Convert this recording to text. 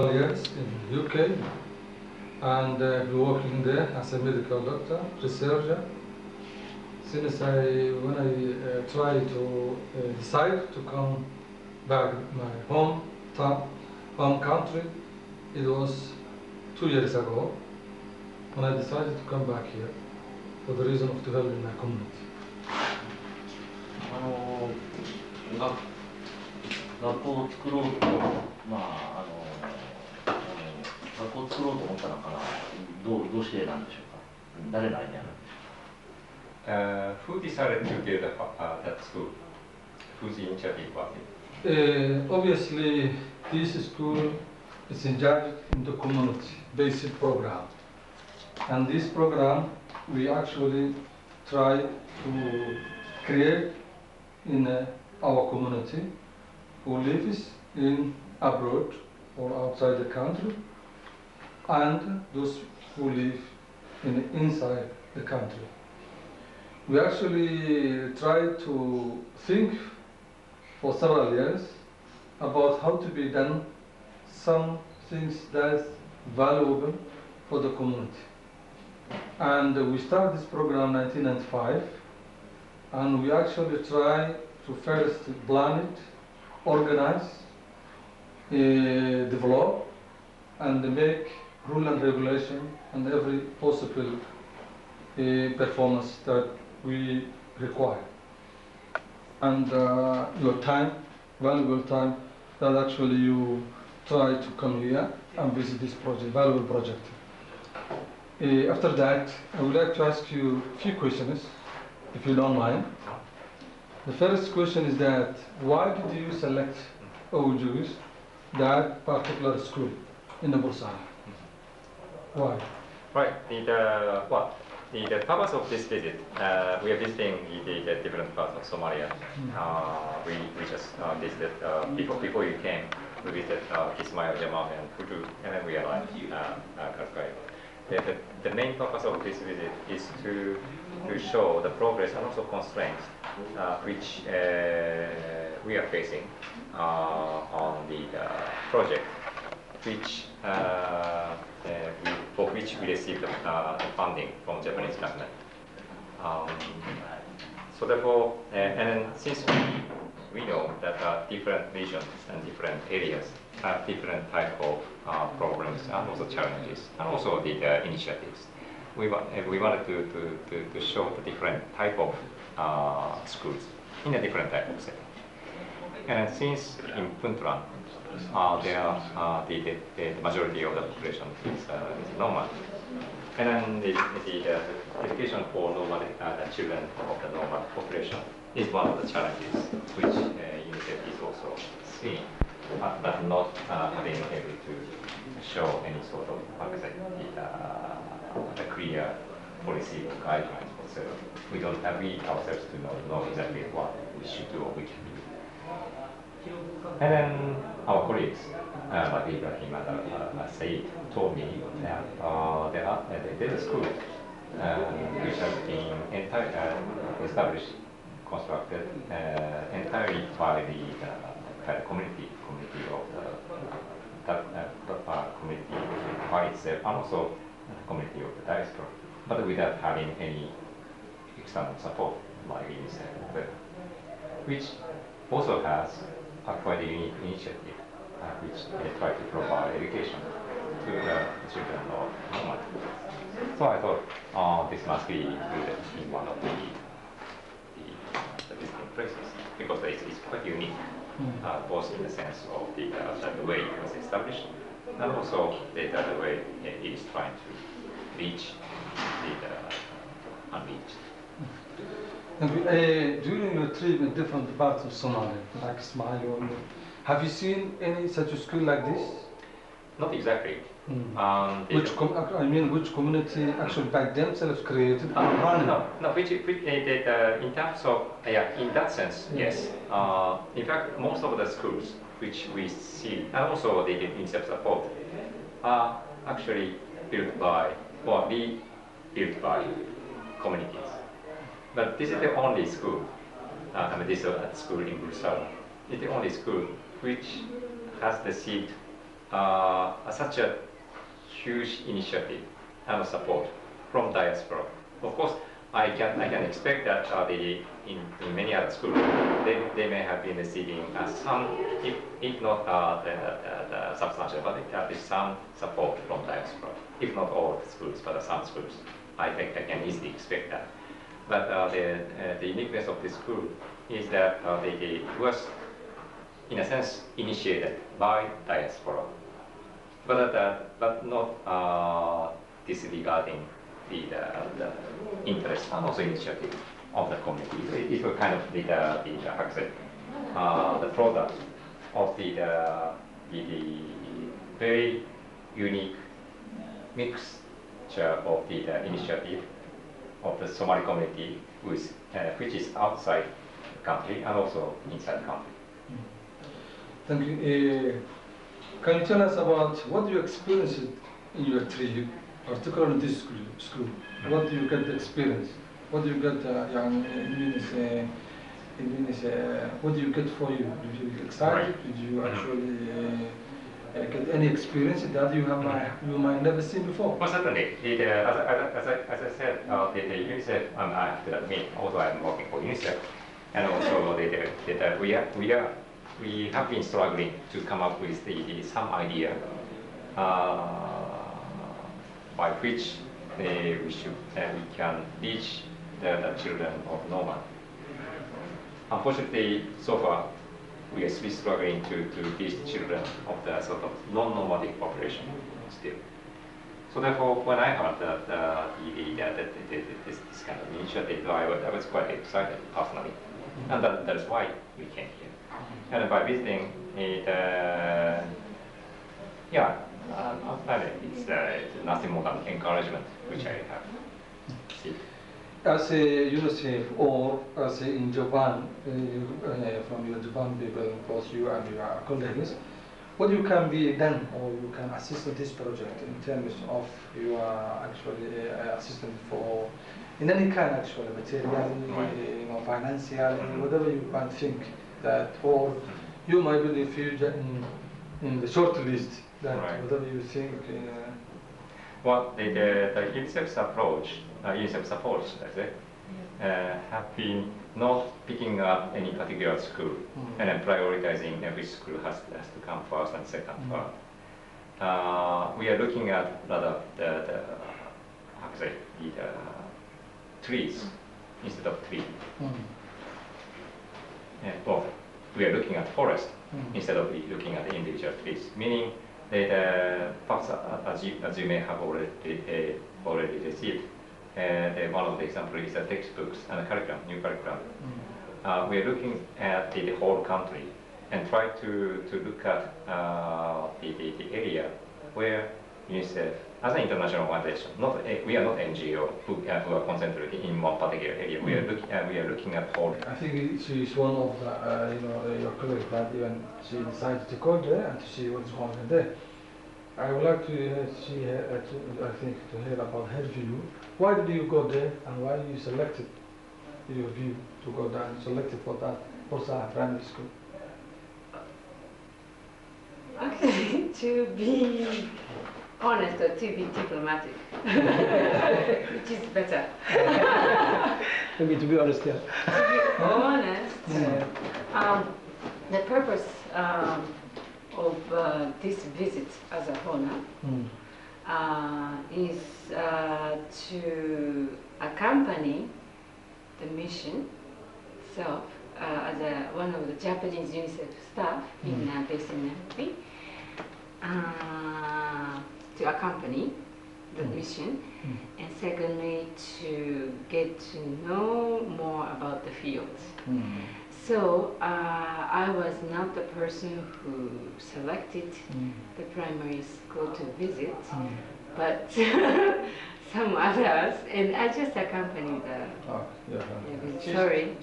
Years in UK, and working there as a medical doctor, researcher. Since when I try to decide to come back my home country, it was 2 years ago when I decided to come back here for the reason of to help in my community. 学校を作ろうと、学校を作ろうと思ったのかな、どうしてなんでしょうか、誰のアイデアなんでしょうか。Who decided to build that school? Whose initiative was it? Obviously, this school is engaged in the community-based program, and this program we actually try to create in our community who lives in abroad or outside the country, and those who live inside the country. We actually try to think for several years about how to be done some things that's valuable for the community. And we started this program in 1995, and we actually try to first plan it, organize, develop, and make rule and regulation and every possible performance that we require. And your time, valuable time, that actually you try to come here and visit this project, valuable project. After that, I would like to ask you a few questions, if you don't mind. The first question is that, why did you select or choose that particular school in the Bursara? Why? Right. The purpose of this visit, we are visiting the different parts of Somalia. We just visited, before you came, we visited Kismayo, Jamam, and Futu, and then we arrived Kaskai. The main purpose of this visit is to show the progress and also constraints which we are facing on the project, for which we received the funding from Japanese government. So therefore, and then since we know that different regions and different areas have different type of problems and also challenges, and also the initiatives, we wanted to show the different type of schools in a different type of setting. And since in Puntland, the majority of the population is nomad, and then the education for nomad children of the nomad population is one of the challenges which UNICEF is also seeing, but not being able to show any sort of, a clear policy guidelines whatsoever. We don't have ourselves to know exactly what we should do or we can do. And then our colleagues, like Ibrahim and Said, told me that there's a school which has been established, constructed entirely by the community of the community by itself, and also the community of the diaspora, but without having any external support like UNICEF, which also has quite a unique initiative, which they try to provide education to the children of nomad. So I thought this must be included in one of the visiting places, because it's quite unique, both in the sense of the way it was established, and also the way it is trying to reach the unreached. During your trip in different parts of Somalia, like Ismail, have you seen any such a school like this? Not exactly. Which community actually by themselves created and ran? No. In terms of, in that sense, yes. In fact, most of the schools which we see, and also the UNICEF support, are actually built by, or rebuilt by communities. But this is the only school, this school in Bursara, it's the only school which has received such a huge initiative and support from diaspora. Of course, I can expect that in many other schools, they may have been receiving some, if not the substantial, but at least some support from diaspora. If not all schools, but some schools. I think I can easily expect that. But the uniqueness of this school is that it was, in a sense, initiated by diaspora, but not disregarding the interest and also initiative of the community. It was kind of how to say, the product of the very unique mixture of the initiative of the Somali community, which is outside the country and also inside the country. Thank you. Can you tell us about what you experienced in your trip, particularly in this school? What do you get to experience? What do you get, what do you get for you? Did you get excited? Did you actually get any experience that you might never seen before? Well, certainly. As I said, the UNICEF, I have to admit, although I'm working for UNICEF, and also we have been struggling to come up with some idea by which we can reach the children of Noma. Unfortunately, so far, we are still struggling to reach the children of the sort of non-nomadic population still. So therefore, when I heard that this kind of initiative, I was quite excited personally, and that is why we came here. And by visiting it, it's nothing more than encouragement which I have seen. As a UNICEF or as in Japan, from your Japan people, both you and your colleagues, what you can be done or you can assist in this project in terms of you are actually assistant for in any kind actually materially, financially, whatever you can think that, or you might be the future in the short list that whatever you think. Well, the UNICEF's approach, UNICEF's approach, let's say, have been not picking up any particular school and then prioritizing which school has to come first and second. We are looking at rather the trees instead of tree. Well, we are looking at forest instead of looking at the individual trees, meaning that perhaps as you may have already received, one of the examples is the textbooks and the curriculum, new curriculum. We are looking at the whole country and try to look at the area where UNICEF, as an international organization, we are not NGO who are concentrated in one particular area. We are looking at whole. I think she is one of the, your colleagues that even she decided to go there and to see what's going on there. I would like to hear about her view. Why did you go there and why you selected your view to go there and selected for that Posa Primary School? Okay, to be honest or to be diplomatic, which is better. Maybe to be honest, yeah. To be honest, the purpose of this visit as a whole is to accompany the mission itself as one of the Japanese UNICEF staff based in Nairobi, to accompany the mission, and secondly to get to know more about the fields. So I was not the person who selected the primary school to visit, but some others, and I just accompanied the. Oh, yeah. Sorry.